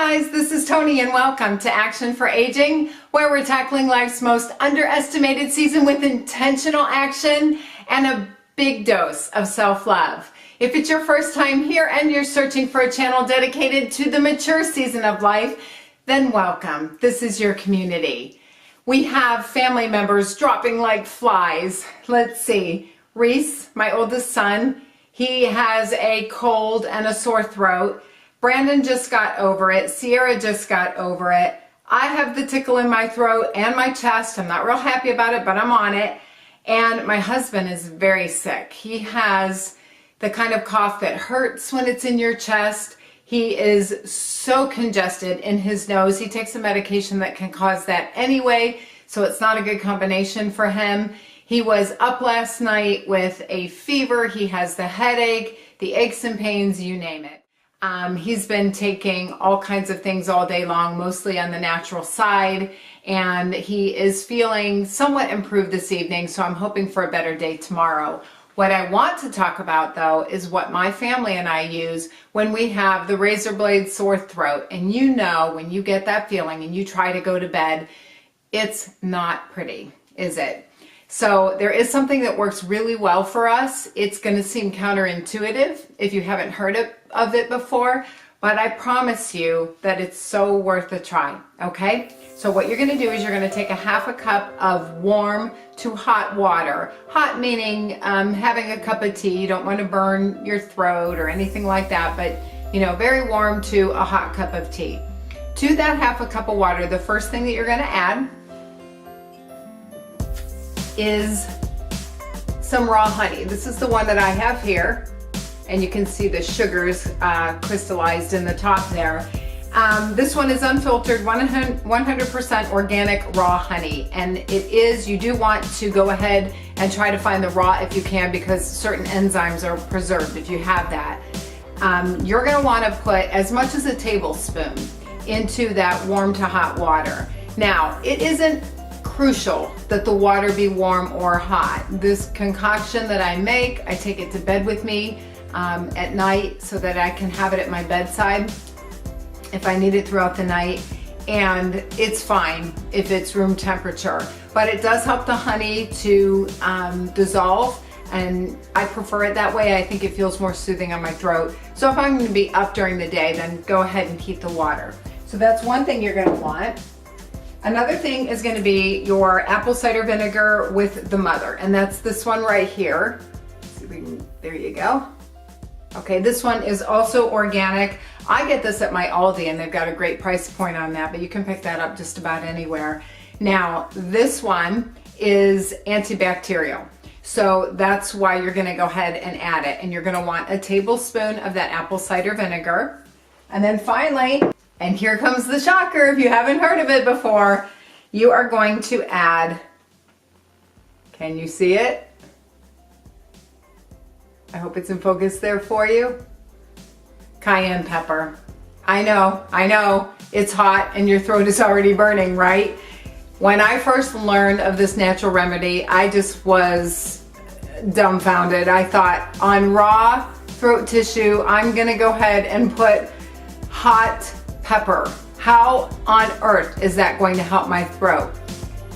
guys, this is Toni and welcome to Action for Aging, where we're tackling life's most underestimated season with intentional action and a big dose of self-love. If it's your first time here and you're searching for a channel dedicated to the mature season of life, then welcome. This is your community. We have family members dropping like flies. Let's see. Reese, my oldest son, he has a cold and a sore throat. Brandon just got over it. Sierra just got over it. I have the tickle in my throat and my chest. I'm not real happy about it, but I'm on it. And my husband is very sick. He has the kind of cough that hurts when it's in your chest. He is so congested in his nose. He takes a medication that can cause that anyway, so it's not a good combination for him. He was up last night with a fever. He has the headache, the aches and pains, you name it. He's been taking all kinds of things all day long, mostly on the natural side, and he is feeling somewhat improved this evening, so I'm hoping for a better day tomorrow. What I want to talk about, though, is what my family and I use when we have the razor blade sore throat. And you know, when you get that feeling and you try to go to bed, it's not pretty, is it? So there is something that works really well for us. It's going to seem counterintuitive if you haven't heard of it before, but I promise you that it's so worth a try, okay? So what you're going to do is you're going to take a half a cup of warm to hot water. Hot meaning having a cup of tea. You don't want to burn your throat or anything like that, but you know, very warm to a hot cup of tea. To that half a cup of water, the first thing that you're going to add is some raw honey. This is the one that I have here, and you can see the sugars crystallized in the top there. This one is unfiltered, 100% organic raw honey, and you do want to go ahead and try to find the raw if you can, because certain enzymes are preserved if you have that. You're going to want to put as much as a tablespoon into that warm to hot water. Now, it isn't crucial that the water be warm or hot. This concoction that I make, I take it to bed with me at night so that I can have it at my bedside if I need it throughout the night, and it's fine if it's room temperature, but it does help the honey to dissolve, and I prefer it that way. I think it feels more soothing on my throat. So if I'm going to be up during the day, then go ahead and heat the water. So that's one thing you're going to want. Another thing is going to be your apple cider vinegar with the mother, and that's this one right here. Let's see if we can, there you go. Okay, this one is also organic. I get this at my Aldi, and they've got a great price point on that, but you can pick that up just about anywhere. Now, this one is antibacterial, so that's why you're going to go ahead and add it, and you're going to want a tablespoon of that apple cider vinegar. And then finally, and here comes the shocker if you haven't heard of it before, you are going to add, can you see it? I hope it's in focus there for you. Cayenne pepper. I know, it's hot and your throat is already burning, right? When I first learned of this natural remedy, I just was dumbfounded. I thought, on raw throat tissue, I'm gonna go ahead and put hot pepper. How on earth is that going to help my throat?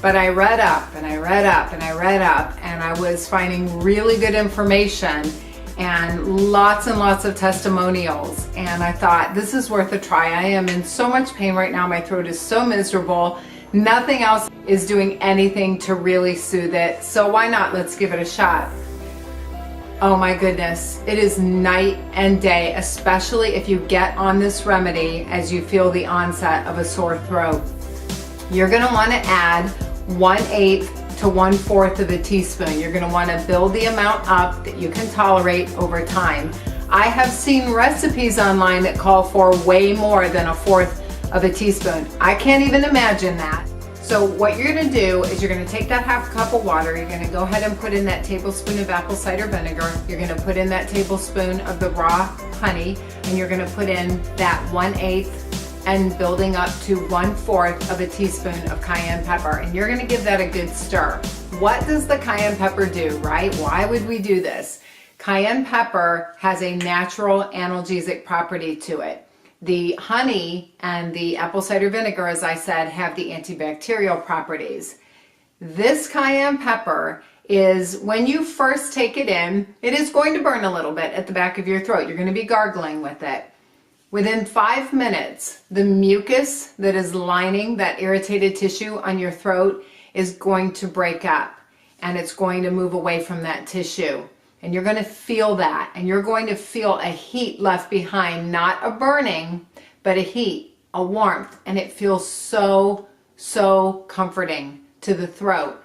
But I read up and I read up and I read up, and I was finding really good information and lots of testimonials, and I thought, this is worth a try. I am in so much pain right now. My throat is so miserable. Nothing else is doing anything to really soothe it, so why not? Let's give it a shot. Oh my goodness, it is night and day, especially if you get on this remedy as you feel the onset of a sore throat. You're going to want to add 1/8 to 1/4 of a teaspoon. You're going to want to build the amount up that you can tolerate over time. I have seen recipes online that call for way more than 1/4 of a teaspoon. I can't even imagine that. So what you're going to do is you're going to take that half cup of water, you're going to go ahead and put in that tablespoon of apple cider vinegar, you're going to put in that tablespoon of the raw honey, and you're going to put in that 1/8 and building up to 1/4 of a teaspoon of cayenne pepper, and you're going to give that a good stir. What does the cayenne pepper do, right? Why would we do this? Cayenne pepper has a natural analgesic property to it. The honey and the apple cider vinegar, as I said, have the antibacterial properties. This cayenne pepper is, when you first take it in, it is going to burn a little bit at the back of your throat. You're going to be gargling with it. Within 5 minutes, the mucus that is lining that irritated tissue on your throat is going to break up, and it's going to move away from that tissue. And you're going to feel that, and you're going to feel a heat left behind, not a burning, but a heat, a warmth, and it feels so, so comforting to the throat.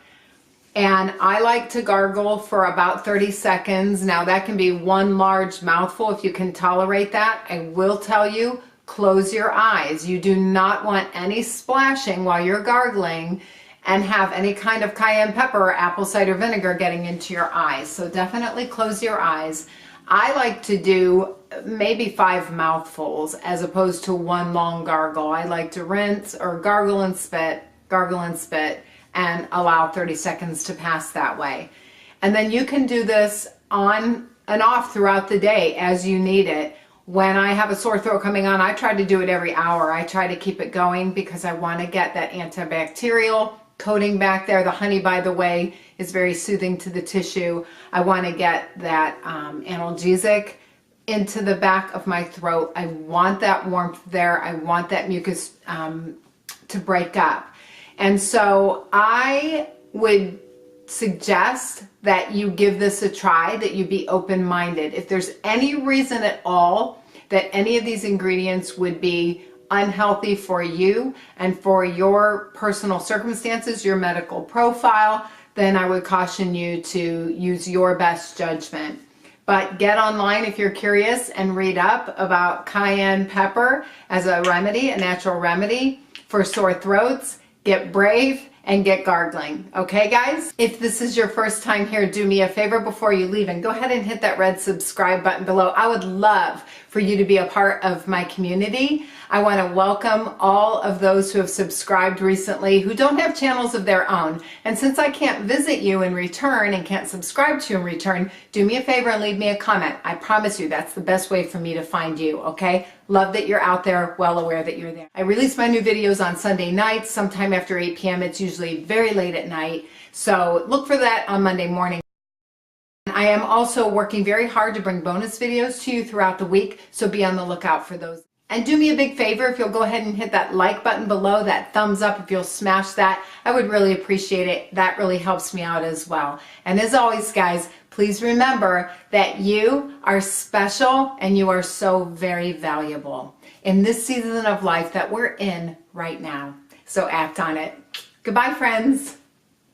And I like to gargle for about 30 seconds. Now that can be one large mouthful if you can tolerate that. I will tell you, close your eyes. You do not want any splashing while you're gargling and have any kind of cayenne pepper or apple cider vinegar getting into your eyes. So definitely close your eyes. I like to do maybe 5 mouthfuls as opposed to one long gargle. I like to rinse or gargle and spit, and allow 30 seconds to pass that way. And then you can do this on and off throughout the day as you need it. When I have a sore throat coming on, I try to do it every hour. I try to keep it going because I want to get that antibacterial coating back there. The honey, by the way, is very soothing to the tissue. I want to get that analgesic into the back of my throat. I want that warmth there. I want that mucus to break up. And so I would suggest that you give this a try, that you be open-minded. If there's any reason at all that any of these ingredients would be unhealthy for you and for your personal circumstances, your medical profile, then I would caution you to use your best judgment. But get online if you're curious and read up about cayenne pepper as a remedy, a natural remedy for sore throats. Get brave and get gargling. Okay, guys? If this is your first time here, do me a favor before you leave and go ahead and hit that red subscribe button below. I would love for you to be a part of my community. I want to welcome all of those who have subscribed recently who don't have channels of their own. And since I can't visit you in return and can't subscribe to you in return, do me a favor and leave me a comment. I promise you that's the best way for me to find you, okay? Love that you're out there, well aware that you're there. I release my new videos on Sunday nights, sometime after 8 p.m. It's usually very late at night. So look for that on Monday morning. I am also working very hard to bring bonus videos to you throughout the week, so be on the lookout for those. And do me a big favor, if you'll go ahead and hit that like button below, that thumbs up, if you'll smash that, I would really appreciate it. That really helps me out as well. And as always, guys, please remember that you are special and you are so very valuable in this season of life that we're in right now. So act on it. Goodbye, friends.